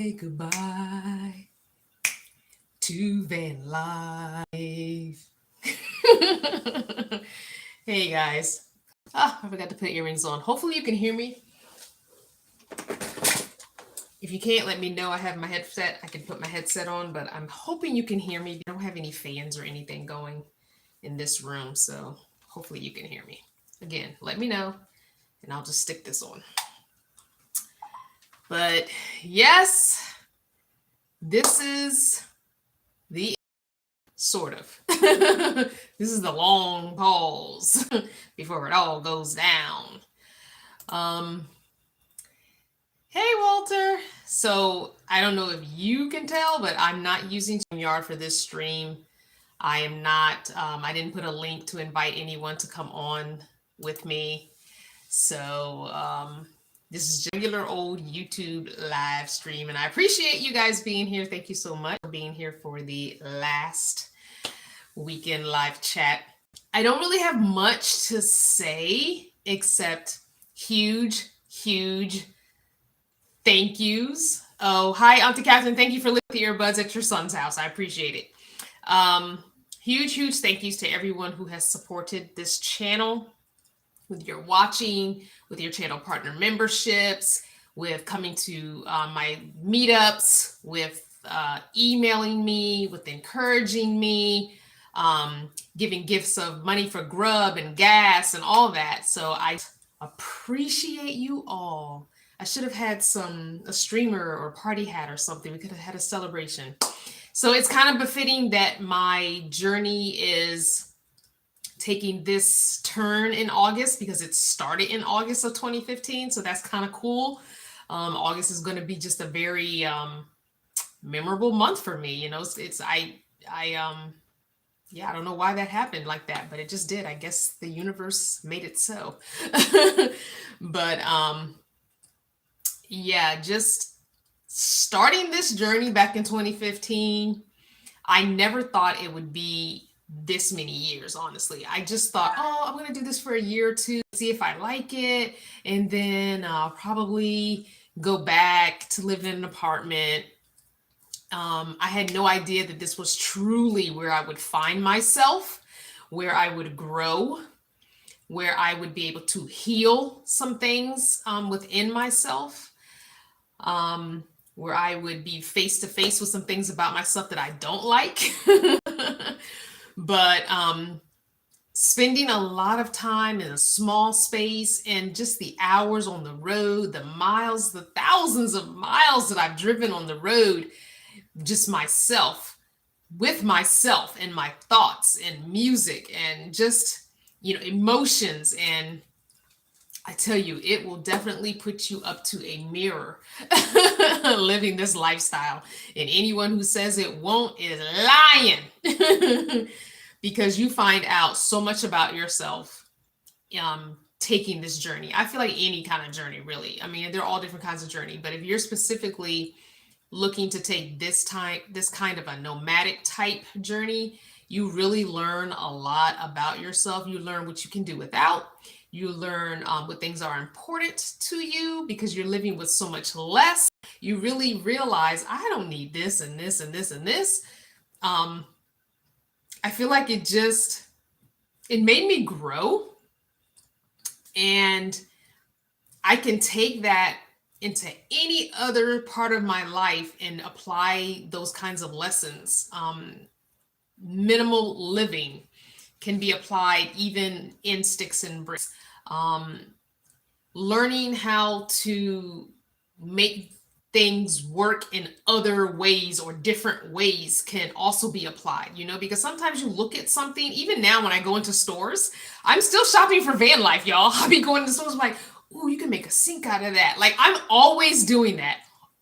Say goodbye to van life. Hey guys. I forgot to put earrings on. Hopefully you can hear me. If you can't, let me know. I have my headset. I can put my headset on, but I'm hoping you can hear me. I don't have any fans or anything going in this room, so hopefully you can hear me. Again, let me know, and I'll just stick this on. But yes, this is the sort of. This is the long pause before it all goes down. Um, hey, Walter. So I don't know if you can tell, but I'm not using StreamYard for this stream. I am not, I didn't put a link to invite anyone to come on with me. So this is just a regular old YouTube live stream. And I appreciate you guys being here. Thank you so much for being here for the last weekend live chat. I don't really have much to say except huge thank yous. Oh, hi, Auntie Catherine. Thank you for leaving the earbuds at your son's house. I appreciate it. Huge thank yous to everyone who has supported this channel with your watching, with your channel partner memberships, with coming to my meetups, with emailing me, with encouraging me, giving gifts of money for grub and gas and all that. So I appreciate you all. I should have had a streamer or party hat or something. We could have had a celebration. So it's kind of befitting that my journey is taking this turn in August because it started in August of 2015. So that's kind of cool. August is going to be just a very memorable month for me. You know, I don't know why that happened like that, but it just did. I guess the universe made it so. But yeah, just starting this journey back in 2015, I never thought it would be this many years, honestly. I just thought, oh, I'm going to do this for a year or two, see if I like it, and then I'll probably go back to live in an apartment. I had no idea that this was truly where I would find myself, where I would grow, where I would be able to heal some things within myself, where I would be face to face with some things about myself that I don't like. But spending a lot of time in a small space and just the hours on the road, the miles, the thousands of miles that I've driven on the road, just myself, with myself and my thoughts and music and just, emotions. And I tell you, it will definitely put you up to a mirror living this lifestyle. And anyone who says it won't is lying because you find out so much about yourself taking this journey. I feel like any kind of journey, really. I mean, they're all different kinds of journey, but if you're specifically looking to take this kind of a nomadic type journey, you really learn a lot about yourself. You learn what you can do without. You learn what things are important to you because you're living with so much less. You really realize, I don't need this and this and this and this. I feel like it made me grow, and I can take that into any other part of my life and apply those kinds of lessons. Minimal living can be applied even in sticks and bricks. Learning how to make things work in other ways or different ways can also be applied, because sometimes you look at something, even now when I go into stores, I'm still shopping for van life, y'all. I'll be going to stores like, ooh, you can make a sink out of that. Like, I'm always doing that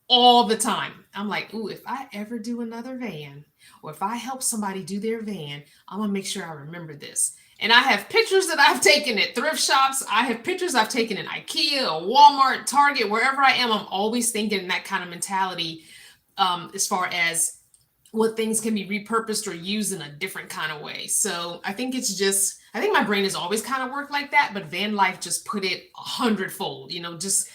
all the time. I'm like, ooh, if I ever do another van, or if I help somebody do their van, I'm gonna make sure I remember this. And I have pictures that I've taken at thrift shops. I have pictures I've taken in IKEA or Walmart, Target, wherever I am. I'm always thinking in that kind of mentality as far as what things can be repurposed or used in a different kind of way. So I think my brain has always kind of worked like that, but van life just put it 100-fold, just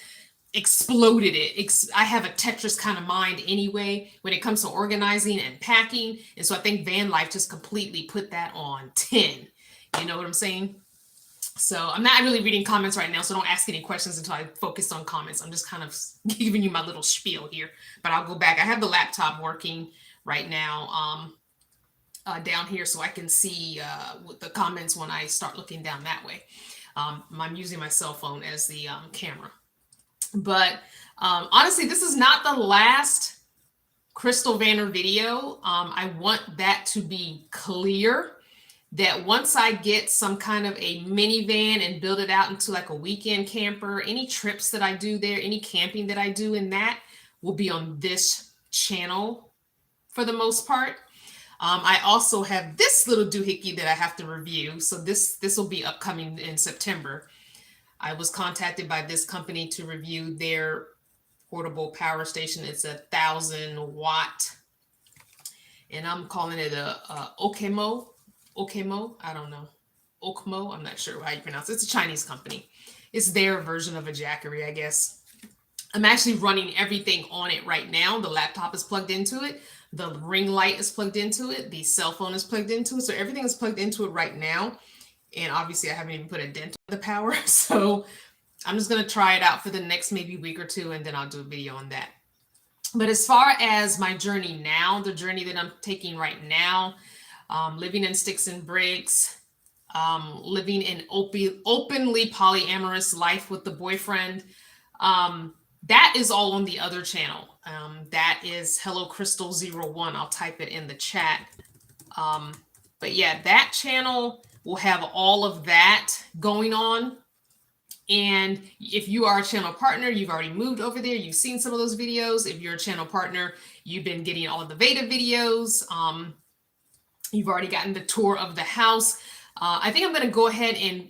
exploded it. I have a Tetris kind of mind anyway when it comes to organizing and packing. And so I think van life just completely put that on 10. You know what I'm saying? So I'm not really reading comments right now, so don't ask any questions until I focus on comments. I'm just kind of giving you my little spiel here, but I'll go back. I have the laptop working right now down here so I can see the comments when I start looking down that way. I'm using my cell phone as the camera. But honestly, this is not the last Crystal Vanner video. I want that to be clear that once I get some kind of a minivan and build it out into like a weekend camper, any trips that I do there, any camping that I do in that will be on this channel for the most part. I also have this little doohickey that I have to review. So this will be upcoming in September. I was contacted by this company to review their portable power station. It's 1,000-watt, and I'm calling it a Okemo. I don't know. Okmo, I'm not sure how you pronounce it. It's a Chinese company. It's their version of a Jackery, I guess. I'm actually running everything on it right now. The laptop is plugged into it. The ring light is plugged into it. The cell phone is plugged into it. So everything is plugged into it right now. And obviously I haven't even put a dent on the power. So I'm just going to try it out for the next maybe week or two, and then I'll do a video on that. But as far as my journey now, the journey that I'm taking right now, living in sticks and bricks, living an openly polyamorous life with the boyfriend, that is all on the other channel. That is Hello Crystal 01. I'll type it in the chat. But yeah, that channel will have all of that going on. And if you are a channel partner, you've already moved over there. You've seen some of those videos. If you're a channel partner, you've been getting all of the Veda videos. You've already gotten the tour of the house. I think I'm going to go ahead and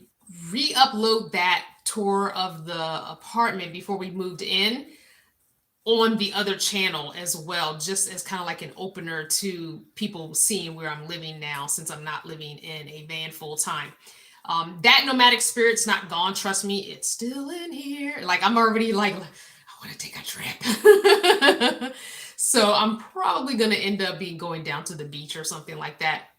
re-upload that tour of the apartment before we moved in on the other channel as well, just as kind of like an opener to people seeing where I'm living now, since I'm not living in a van full time. That nomadic spirit's not gone. Trust me, it's still in here. Like I'm already like, I want to take a trip. So I'm probably going to end up going down to the beach or something like that.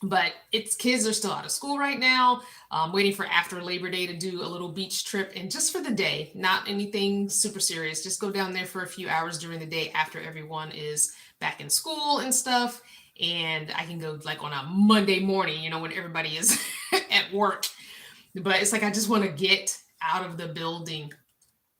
But kids are still out of school right now. I'm waiting for after Labor Day to do a little beach trip, and just for the day, not anything super serious. Just go down there for a few hours during the day after everyone is back in school and stuff. And I can go like on a Monday morning, you know, when everybody is at work. But it's like, I just want to get out of the building.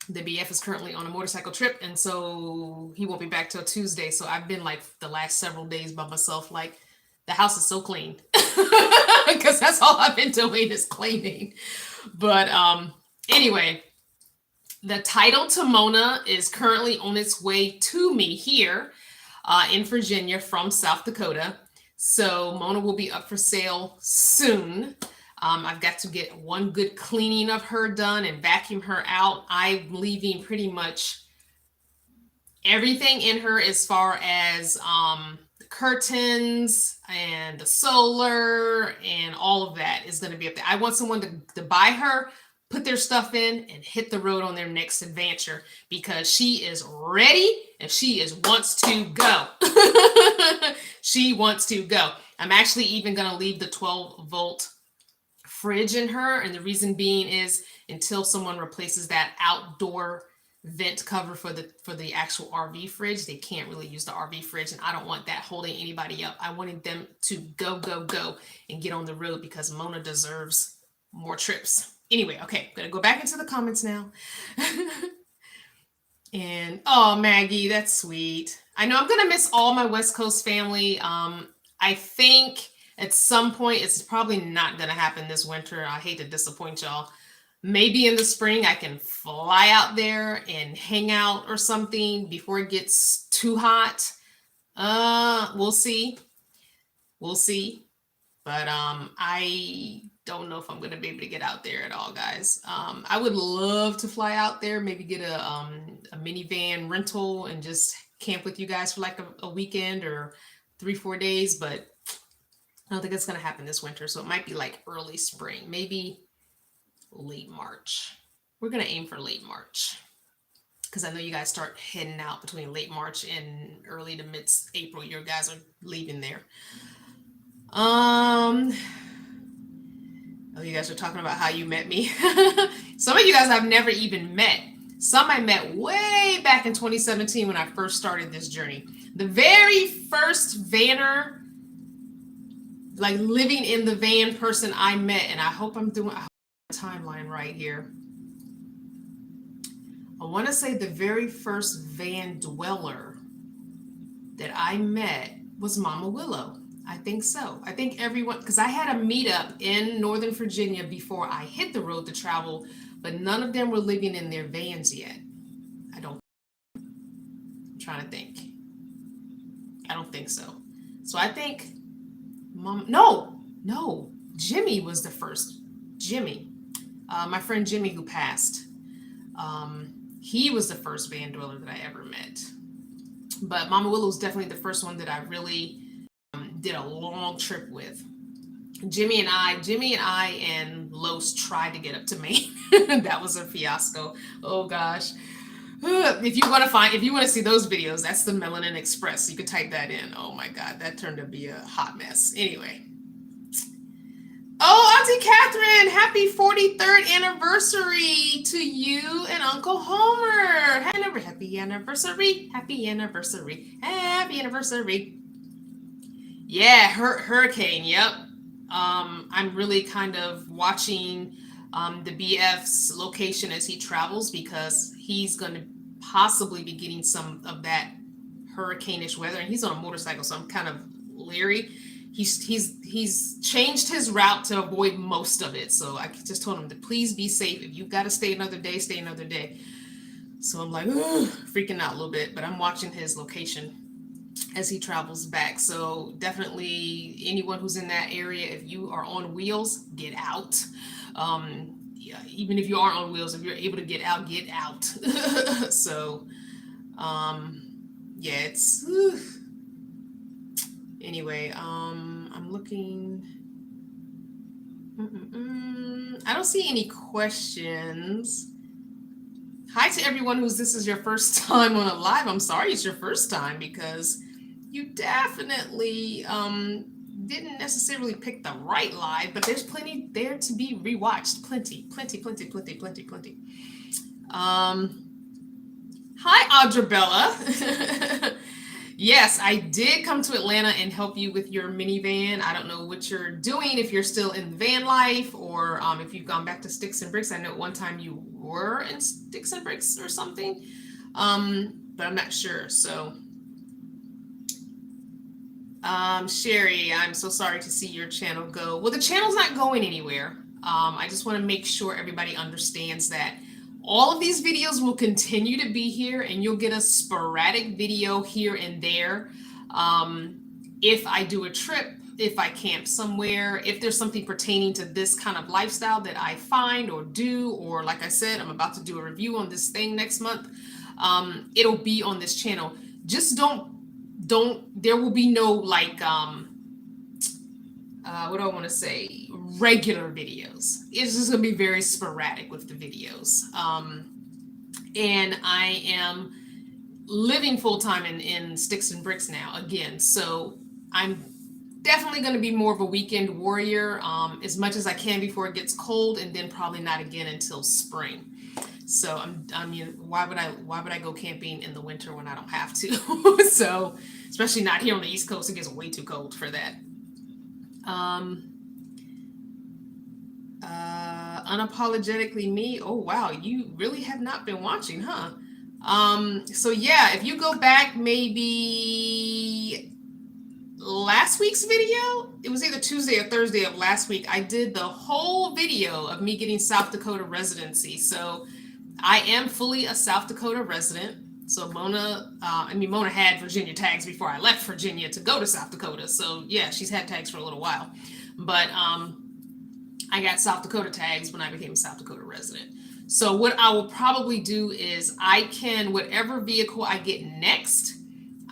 The BF is currently on a motorcycle trip, and so he won't be back till Tuesday. So I've been like the last several days by myself, like, the house is so clean because that's all I've been doing is cleaning. But anyway, the title to Mona is currently on its way to me here in Virginia from South Dakota. So Mona will be up for sale soon. I've got to get one good cleaning of her done and vacuum her out. I'm leaving pretty much everything in her as far as curtains and the solar and all of that is going to be up there. I want someone to buy her, put their stuff in, and hit the road on their next adventure, because she is ready and she wants to go. She wants to go. I'm actually even going to leave the 12-volt fridge in her, and the reason being is until someone replaces that outdoor vent cover for the actual RV fridge, they can't really use the RV fridge, and I don't want that holding anybody up. I wanted them to go and get on the road, because Mona deserves more trips. Anyway, okay, I'm gonna go back into the comments now. And oh, Maggie, that's sweet. I know I'm gonna miss all my West Coast family. I think at some point, it's probably not gonna happen this winter. I hate to disappoint y'all. Maybe in the spring I can fly out there and hang out or something before it gets too hot. We'll see. We'll see. But I don't know if I'm going to be able to get out there at all, guys. I would love to fly out there, maybe get a minivan rental and just camp with you guys for like a weekend or 3-4 days. But I don't think it's going to happen this winter. So it might be like early spring, maybe late March. We're going to aim for late March. because I know you guys start heading out between late March and early to mid April. Your guys are leaving there. Um, oh, you guys are talking about how you met me. Some of you guys I've never even met. Some I met way back in 2017 when I first started this journey. The very first vanner, like living in the van person I met, and I hope I'm doing a timeline right here. I want to say the very first van dweller that I met was Mama Willow. I think so. I think everyone, because I had a meetup in Northern Virginia before I hit the road to travel, but none of them were living in their vans yet. I don't, I'm trying to think. I don't think so. So I think, no, Jimmy was the first. Jimmy, my friend Jimmy who passed. He was the first van dweller that I ever met. But Mama Willow was definitely the first one that I really did a long trip with. Jimmy and I and Los tried to get up to Maine. That was a fiasco. Oh gosh. If you want to see those videos, that's the Melanin Express. You could type that in. Oh my God, that turned out to be a hot mess. Anyway. Oh, Auntie Catherine, happy 43rd anniversary to you and Uncle Homer. Happy anniversary. Happy anniversary. Happy anniversary. Yeah, hurricane. Yep. I'm really kind of watching the BF's location as he travels, because he's going to possibly be getting some of that hurricane-ish weather, and he's on a motorcycle, so I'm kind of leery. He's changed his route to avoid most of it, so I just told him to please be safe. If you've got to stay another day, stay another day. So I'm like, freaking out a little bit, but I'm watching his location as he travels back. So definitely anyone who's in that area, if you are on wheels, get out. Yeah, even if you aren't on wheels, if you're able to get out, get out. So yeah, it's anyway. I'm looking. I don't see any questions. Hi to everyone this is your first time on a live. I'm sorry it's your first time, because you definitely didn't necessarily pick the right live, but there's plenty there to be rewatched. Plenty. Hi, Audra. Yes, I did come to Atlanta and help you with your minivan. I don't know what you're doing, if you're still in van life, or if you've gone back to Sticks and Bricks. I know at one time you were in Sticks and Bricks or something, but I'm not sure. So Sherry, I'm so sorry to see your channel go. Well, the channel's not going anywhere. I just want to make sure everybody understands that all of these videos will continue to be here, and you'll get a sporadic video here and there. If I do a trip, if I camp somewhere, if there's something pertaining to this kind of lifestyle that I find or do, or like I said, I'm about to do a review on this thing next month, it'll be on this channel. Just there will be no like, what do I want to say? Regular videos. It's just going to be very sporadic with the videos. And I am living full-time in Sticks and Bricks now again. So I'm definitely going to be more of a weekend warrior, as much as I can before it gets cold, and then probably not again until spring. So I mean, why would I go camping in the winter when I don't have to? So, especially not here on the East Coast, it gets way too cold for that. Unapologetically me. Oh wow, you really have not been watching, huh? So yeah, if you go back maybe last week's video, it was either Tuesday or Thursday of last week, I did the whole video of me getting South Dakota residency. So I am fully a South Dakota resident. So Mona had Virginia tags before I left Virginia to go to South Dakota. So yeah, she's had tags for a little while, but I got South Dakota tags when I became a South Dakota resident. So what I will probably do is whatever vehicle I get next,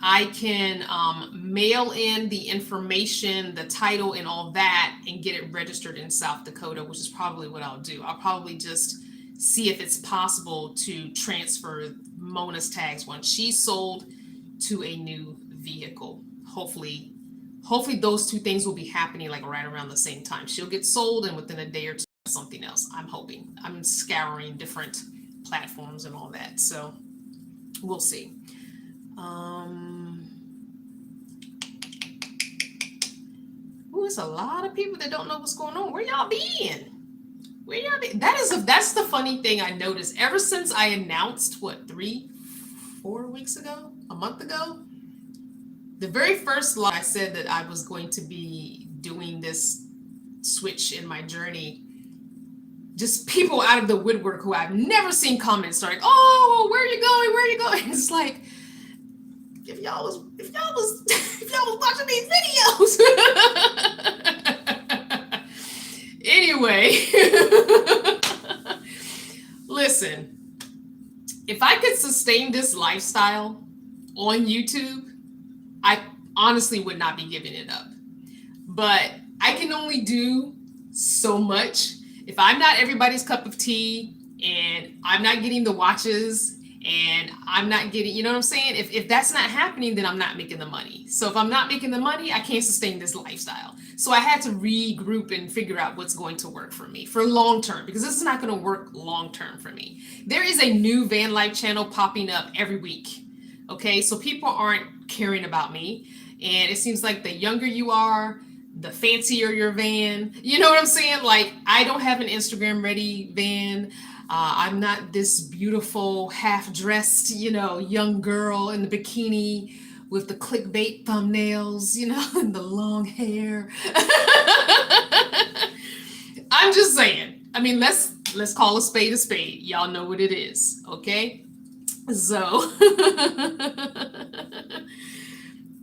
I can mail in the information, the title and all that, and get it registered in South Dakota, which is probably what I'll do. I'll probably just see if it's possible to transfer Mona's tags once she's sold to a new vehicle. Hopefully those two things will be happening like right around the same time. She'll get sold and within a day or two something else. I'm hoping. I'm scouring different platforms and all that. So we'll see. There's a lot of people that don't know what's going on. Where y'all been? Where y'all been? That's the funny thing I noticed. Ever since I announced, 3-4 weeks ago, a month ago, the very first live I said that I was going to be doing this switch in my journey. Just people out of the woodwork who I've never seen comments starting, "Oh, where are you going? Where are you going?" It's like, if y'all was watching these videos. Anyway, listen, if I could sustain this lifestyle on YouTube, I honestly would not be giving it up. But I can only do so much. If I'm not everybody's cup of tea and I'm not getting the watches and I'm not getting, you know what I'm saying? If that's not happening, then I'm not making the money. So if I'm not making the money, I can't sustain this lifestyle. So I had to regroup and figure out what's going to work for me for long term, because this is not going to work long term for me. There is a new van life channel popping up every week. Okay, so people aren't caring about me. And it seems like the younger you are, the fancier your van. You know what I'm saying? Like, I don't have an Instagram ready van. I'm not this beautiful, half-dressed, young girl in the bikini with the clickbait thumbnails, and the long hair. I'm just saying. I mean, let's call a spade a spade. Y'all know what it is, okay? So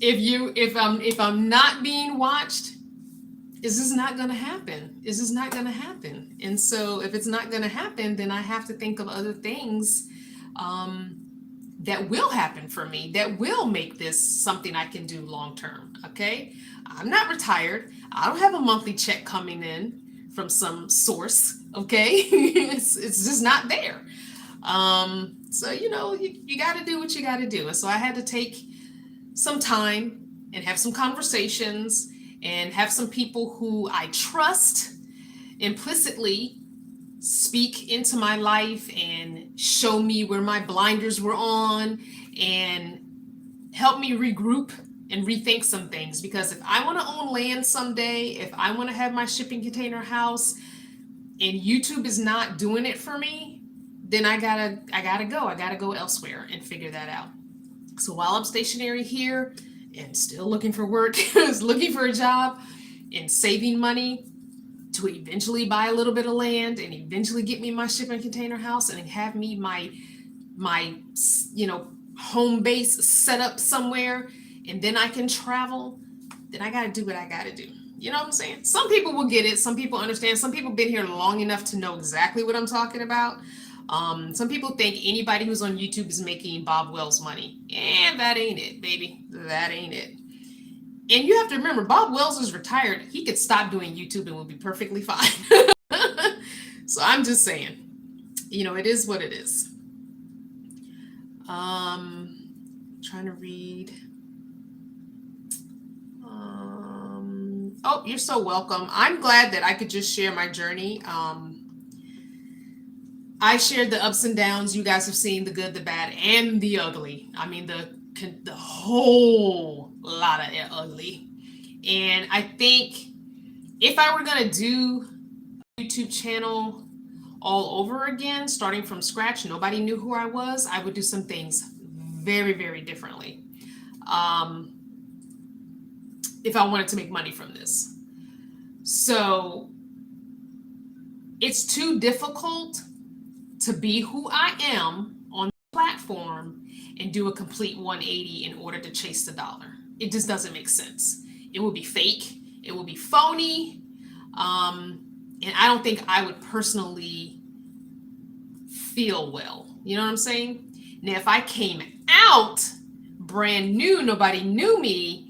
if I'm not being watched, is this not going to happen? Is this not going to happen? And so if it's not going to happen, then I have to think of other things that will happen for me, that will make this something I can do long term. Okay, I'm not retired. I don't have a monthly check coming in from some source. Okay, it's just not there. So you got to do what you got to do. And so I had to take some time and have some conversations and have some people who I trust implicitly speak into my life and show me where my blinders were on and help me regroup and rethink some things. Because if I want to own land someday, if I want to have my shipping container house and YouTube is not doing it for me, then I gotta go elsewhere and figure that out. So while I'm stationary here and still looking for work, looking for a job and saving money to eventually buy a little bit of land and eventually get me my shipping container house and have me my home base set up somewhere, and then I can travel, then I got to do what I got to do. You know what I'm saying? Some people will get it. Some people understand. Some people been here long enough to know exactly what I'm talking about. Some people think anybody who's on YouTube is making Bob Wells money. And that ain't it, baby. That ain't it. And you have to remember, Bob Wells is retired. He could stop doing YouTube and we'll be perfectly fine. So I'm just saying, it is what it is. Trying to read. Oh, you're so welcome. I'm glad that I could just share my journey. I shared the ups and downs. You guys have seen the good, the bad, and the ugly. I mean, the whole lot of ugly. And I think if I were going to do a YouTube channel all over again, starting from scratch, nobody knew who I was, I would do some things very, very differently. If I wanted to make money from this. So it's too difficult to be who I am on the platform and do a complete 180 in order to chase the dollar. It just doesn't make sense. It will be fake. It will be phony. And I don't think I would personally feel well. You know what I'm saying? Now, if I came out brand new, nobody knew me,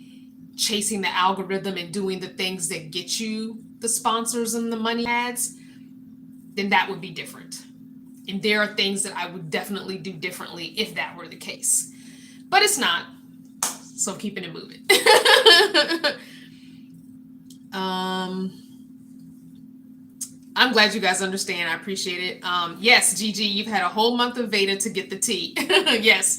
chasing the algorithm and doing the things that get you the sponsors and the money ads, then that would be different. And there are things that I would definitely do differently if that were the case. But it's not. So I'm keeping it moving. I'm glad you guys understand. I appreciate it. Yes, Gigi, you've had a whole month of Veda to get the tea. Yes.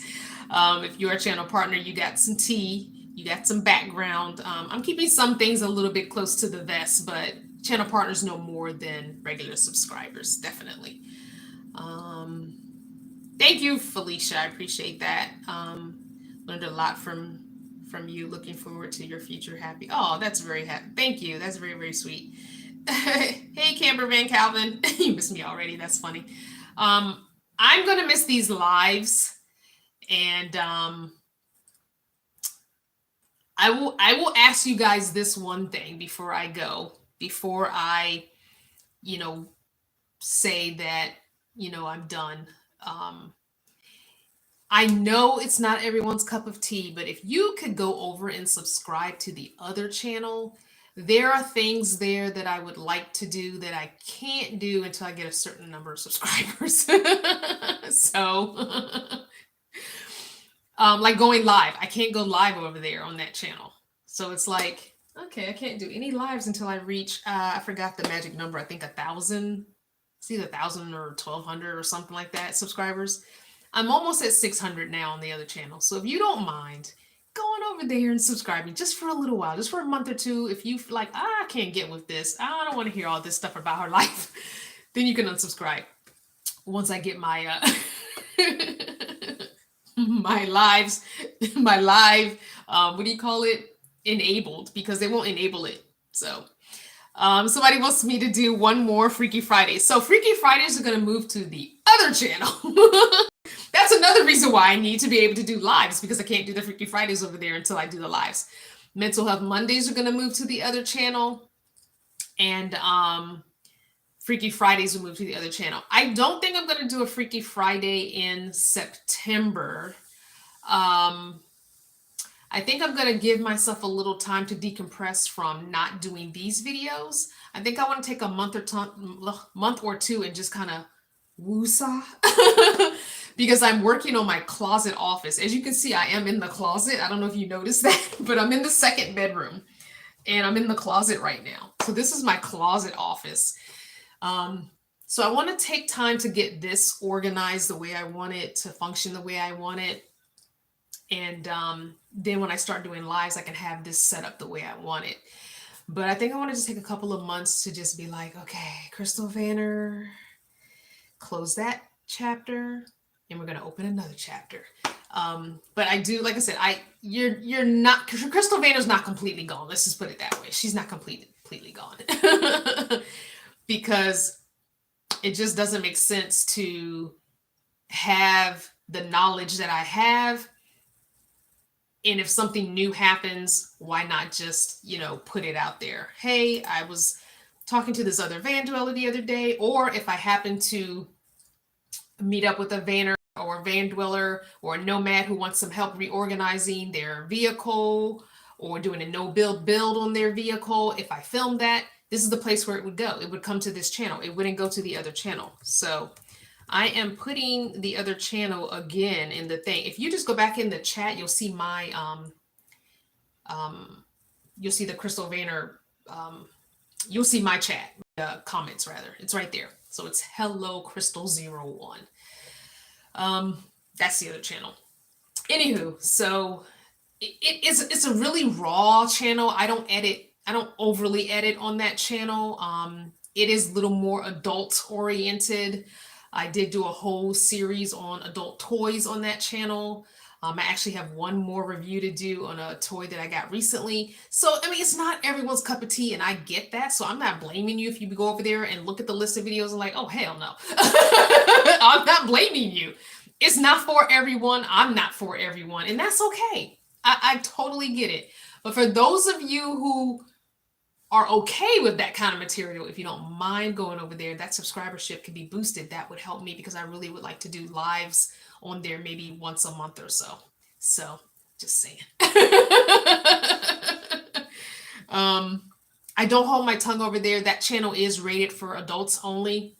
If you're a channel partner, you got some tea. You got some background. I'm keeping some things a little bit close to the vest, but channel partners know more than regular subscribers, definitely. Thank you, Felicia. I appreciate that. Learned a lot from you. Looking forward to your future. Happy. Oh, that's very happy. Thank you. That's very, very sweet. Hey, Camber Van Calvin. You missed me already. That's funny. I'm gonna miss these lives, and I will ask you guys this one thing before I go. Before I, say that I'm done. I know it's not everyone's cup of tea, but if you could go over and subscribe to the other channel, there are things there that I would like to do that I can't do until I get a certain number of subscribers. So, like going live, I can't go live over there on that channel. So it's like, okay, I can't do any lives until I reach, I forgot the magic number. I think 1,000. It's either 1,000 or 1,200 or something like that subscribers. I'm almost at 600 now on the other channel. So if you don't mind going over there and subscribing just for a little while, just for a month or two, if you like, I can't get with this, I don't want to hear all this stuff about her life, then you can unsubscribe. Once I get my my live, what do you call it? Enabled, because they won't enable it. So somebody wants me to do one more Freaky Friday. So Freaky Fridays are going to move to the other channel. That's another reason why I need to be able to do lives, because I can't do the Freaky Fridays over there until I do the lives. Mental Health Mondays are going to move to the other channel. And Freaky Fridays will move to the other channel. I don't think I'm going to do a Freaky Friday in September. I think I'm going to give myself a little time to decompress from not doing these videos. I think I want to take a month or two and just kind of woosah. Because I'm working on my closet office. As you can see, I am in the closet. I don't know if you noticed that, but I'm in the second bedroom and I'm in the closet right now. So this is my closet office. So I want to take time to get this organized the way I want it, to function the way I want it. And then when I start doing lives, I can have this set up the way I want it. But I think I want to just take a couple of months to just be like, okay, Crystal Vanner, close that chapter. And we're going to open another chapter. But I do, like I said, you're not, Crystal Vanner's not completely gone. Let's just put it that way. She's not completely gone. Because it just doesn't make sense to have the knowledge that I have. And if something new happens, why not just, put it out there? Hey, I was talking to this other van dweller the other day, or if I happen to meet up with a vanner or a van dweller or a nomad who wants some help reorganizing their vehicle or doing a no-build build on their vehicle, if I film that, this is the place where it would go. It would come to this channel. It wouldn't go to the other channel. So I am putting the other channel again in the thing. If you just go back in the chat, you'll see my, you'll see the Crystal Vanner, you'll see my chat, comments rather. It's right there. So it's Hello Crystal 01. That's the other channel. Anywho, so it's a really raw channel. I don't overly edit on that channel. It is a little more adult oriented. I did do a whole series on adult toys on that channel. I actually have one more review to do on a toy that I got recently. So, I mean, it's not everyone's cup of tea, and I get that. So I'm not blaming you if you go over there and look at the list of videos and like, oh, hell no. I'm not blaming you. It's not for everyone. I'm not for everyone. And that's okay. I totally get it. But for those of you who are okay with that kind of material, if you don't mind going over there, that subscribership can be boosted. That would help me, because I really would like to do lives on there maybe once a month or so. So just saying. I don't hold my tongue over there. That channel is rated for adults only.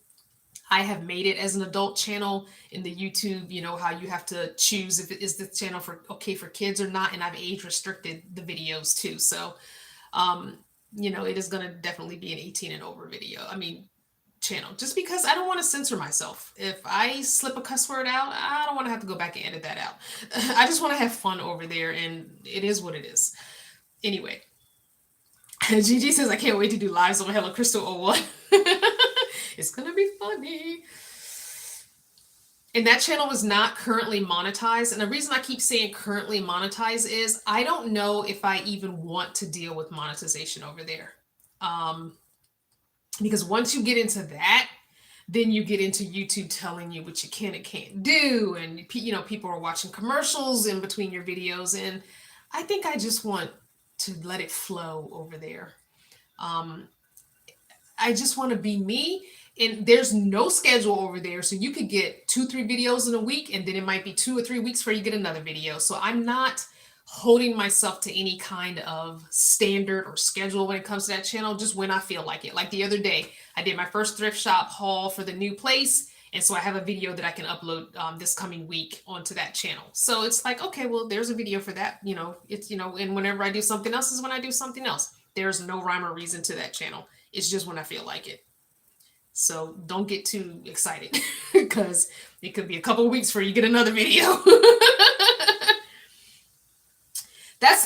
I have made it as an adult channel in the YouTube, you know, how you have to choose if it is the channel for okay for kids or not. And I've age restricted the videos too. So, you know, it is going to definitely be an 18 and over video. I mean, channel, just because I don't want to censor myself. If I slip a cuss word out, I don't want to have to go back and edit that out. I just want to have fun over there, and it is what it is. Anyway, Gigi says, I can't wait to do lives on Hello Crystal 01. It's going to be funny. And that channel is not currently monetized. And the reason I keep saying currently monetized is I don't know if I even want to deal with monetization over there. Because once you get into that, then you get into YouTube telling you what you can and can't do. And, you know, people are watching commercials in between your videos. And I think I just want to let it flow over there. I just want to be me. And there's no schedule over there. So you could get 2-3 videos in a week, and then it might be 2 or 3 weeks before you get another video. So I'm not holding myself to any kind of standard or schedule when it comes to that channel, just when I feel like it. Like the other day, I did my first thrift shop haul for the new place. And so I have a video that I can upload this coming week onto that channel. So it's like, okay, well, there's a video for that. You know, it's, you know, and whenever I do something else is when I do something else. There's no rhyme or reason to that channel. It's just when I feel like it. So don't get too excited because it could be a couple of weeks before you get another video.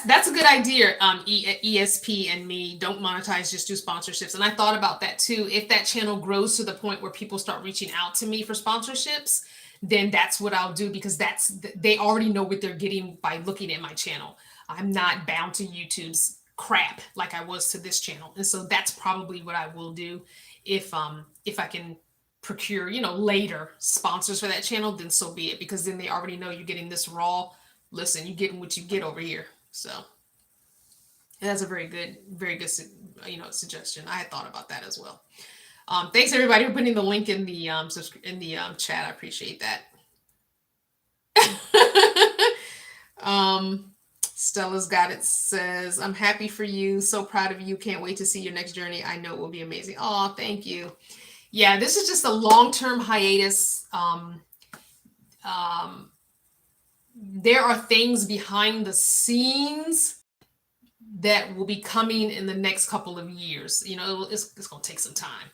That's a good idea. ESP and me don't monetize, just do sponsorships. And I thought about that too. If that channel grows to the point where people start reaching out to me for sponsorships, then that's what I'll do, because they already know what they're getting by looking at my channel. I'm not bound to YouTube's crap like I was to this channel. And so that's probably what I will do if I can procure, you know, later sponsors for that channel, then so be it, because then they already know you're getting this raw. Listen, you're getting what you get over here. So that's a very good, you know, suggestion. I had thought about that as well. Thanks everybody for putting the link in the chat. I appreciate that. Stella's got it, says, I'm happy for you. So proud of you. Can't wait to see your next journey. I know it will be amazing. Oh, thank you. Yeah, this is just a long-term hiatus. There are things behind the scenes that will be coming in the next couple of years. You know, it's going to take some time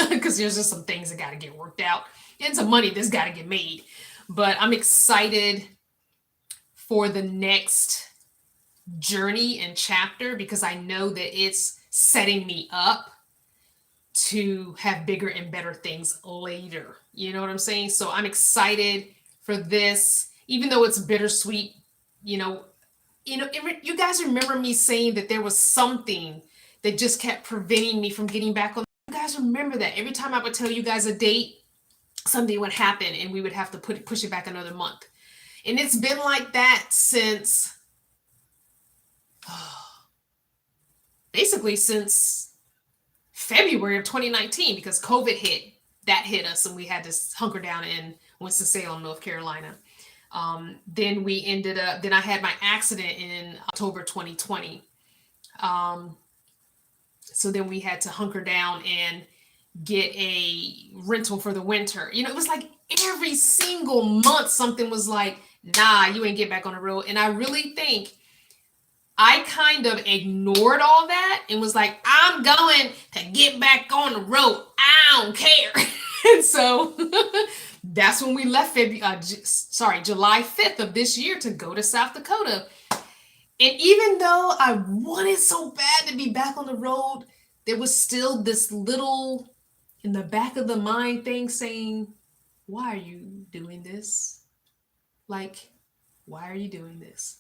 because there's just some things that got to get worked out and some money that's got to get made. But I'm excited for the next journey and chapter, because I know that it's setting me up to have bigger and better things later. You know what I'm saying? So I'm excited for this, even though it's bittersweet. You know, you guys remember me saying that there was something that just kept preventing me from getting back on. You guys remember that every time I would tell you guys a date, something would happen and we would have to push it back another month. And it's been like that since basically since February of 2019, because COVID hit us and we had to hunker down in Winston-Salem, North Carolina. Then I had my accident in October 2020. So then we had to hunker down and get a rental for the winter. You know, it was like every single month something was like, nah, you ain't get back on the road. And I really think I kind of ignored all that and was like, I'm going to get back on the road. I don't care. And so that's when we left July 5th of this year to go to South Dakota. And even though I wanted so bad to be back on the road, there was still this little in the back of the mind thing saying, why are you doing this? Like, why are you doing this?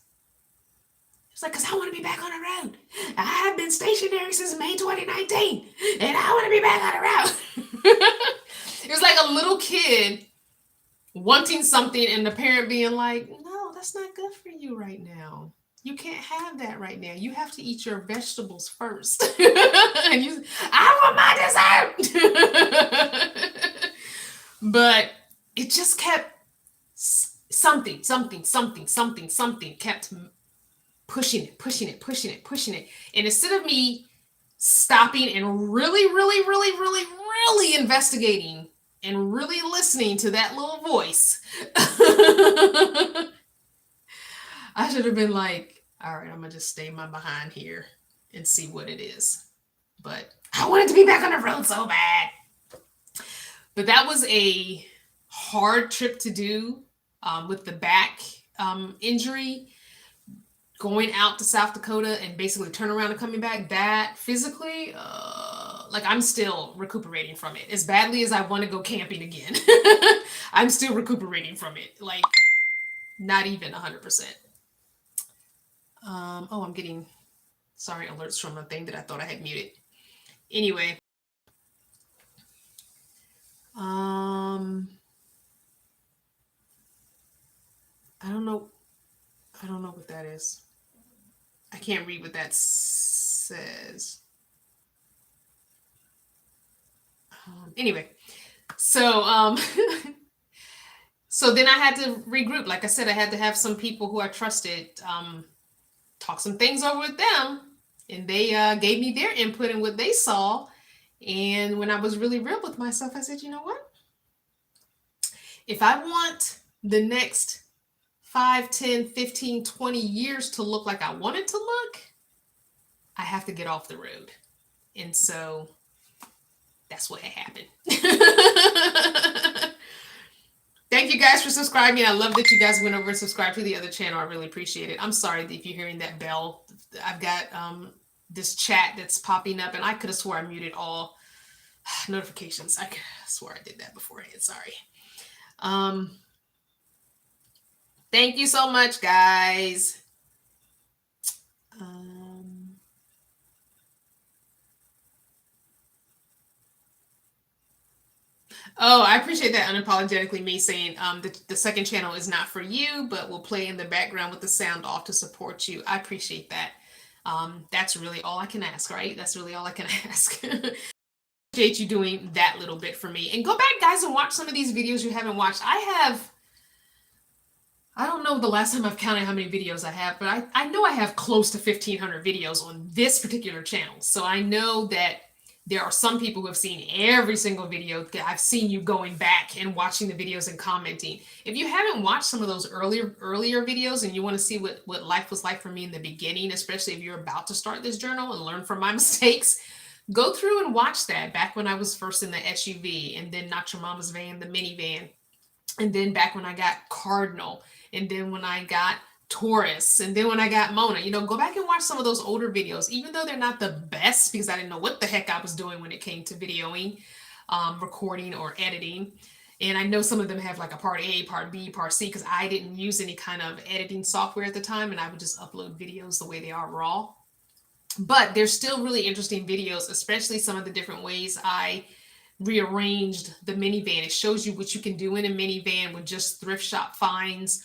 It's like, because I want to be back on the road. I have been stationary since May 2019, and I want to be back on the road. It was like a little kid wanting something and the parent being like, no, that's not good for you right now. You can't have that right now. You have to eat your vegetables first. And I want my dessert. But it just kept something kept pushing it. And instead of me stopping and really investigating and really listening to that little voice, I should have been like, all right, I'm gonna just stay my behind here and see what it is. But I wanted to be back on the road so bad. But that was a hard trip to do with the back injury. Going out to South Dakota and basically turn around and coming back, that physically, like I'm still recuperating from it. As badly as I want to go camping again, I'm still recuperating from it. Like, not even 100%. Oh, I'm getting, sorry, alerts from a thing that I thought I had muted. Anyway, I don't know. I don't know what that is. I can't read what that says. Anyway, so so then I had to regroup. Like I said, I had to have some people who I trusted talk some things over with them, and they gave me their input and what they saw. And when I was really real with myself, I said, you know what? If I want the next 5, 10, 15, 20 years to look like I want it to look, I have to get off the road. And so that's what happened. Thank you guys for subscribing. I love that you guys went over and subscribed to the other channel. I really appreciate it. I'm sorry if you're hearing that bell. I've got this chat that's popping up, and I could have swore I muted all notifications. I swore I did that beforehand. Sorry. Thank you so much, guys. Oh, I appreciate that. Unapologetically me saying the second channel is not for you, but will play in the background with the sound off to support you. I appreciate that. That's really all I can ask, right? That's really all I can ask. Appreciate you doing that little bit for me. And go back, guys, and watch some of these videos you haven't watched. I don't know the last time I've counted how many videos I have, but I know I have close to 1,500 videos on this particular channel. So I know that there are some people who have seen every single video. I've seen you going back and watching the videos and commenting. If you haven't watched some of those earlier videos and you want to see what life was like for me in the beginning, especially if you're about to start this journal and learn from my mistakes, go through and watch that back when I was first in the SUV, and then Not Your Mama's Van, the minivan, and then back when I got Cardinal, and then when I got Taurus, and then when I got Mona. Go back and watch some of those older videos, even though they're not the best, because I didn't know what the heck I was doing when it came to videoing, recording, or editing. And I know some of them have like a part A, part B, part C, because I didn't use any kind of editing software at the time, and I would just upload videos the way they are raw. But they're still really interesting videos, especially some of the different ways I rearranged the minivan. It shows you what you can do in a minivan with just thrift shop finds,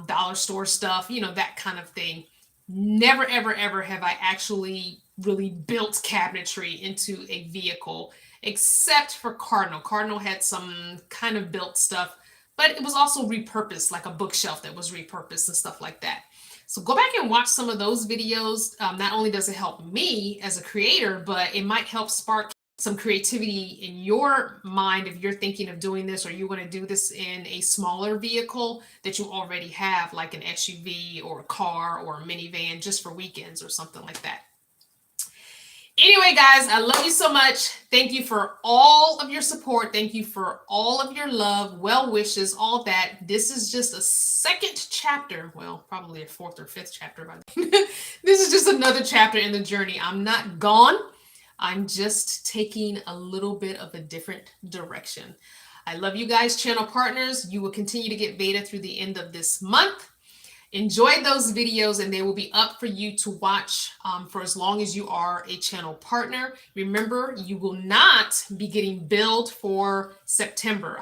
dollar store stuff, that kind of thing. Never, ever, ever have I actually really built cabinetry into a vehicle, except for Cardinal. Cardinal had some kind of built stuff, but it was also repurposed, like a bookshelf that was repurposed and stuff like that. So go back and watch some of those videos. Not only does it help me as a creator, but it might help spark some creativity in your mind if you're thinking of doing this, or you want to do this in a smaller vehicle that you already have, like an SUV or a car or a minivan, just for weekends or something like that. Anyway, guys, I love you so much. Thank you for all of your support. Thank you for all of your love, well wishes, all that. This is just a second chapter. Well, probably a fourth or fifth chapter by then. This is just another chapter in the journey. I'm not gone. I'm just taking a little bit of a different direction. I love you guys, channel partners. You will continue to get beta through the end of this month. Enjoy those videos, and they will be up for you to watch for as long as you are a channel partner. Remember, you will not be getting billed for September.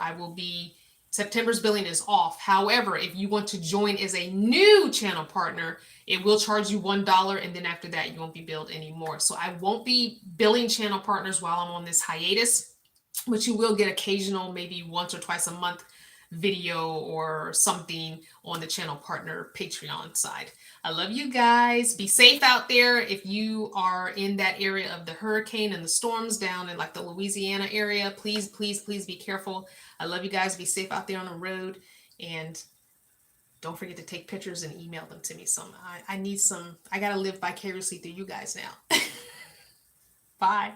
September's billing is off. However, if you want to join as a new channel partner, it will charge you $1, and then after that, you won't be billed anymore. So I won't be billing channel partners while I'm on this hiatus, but you will get occasional, maybe once or twice a month, video or something on the channel partner Patreon side. I love you guys. Be safe out there. If you are in that area of the hurricane and the storms down in like the Louisiana area, please, please, please be careful. I love you guys. Be safe out there on the road. And don't forget to take pictures and email them to me. I need some, I got to live vicariously through you guys now. Bye.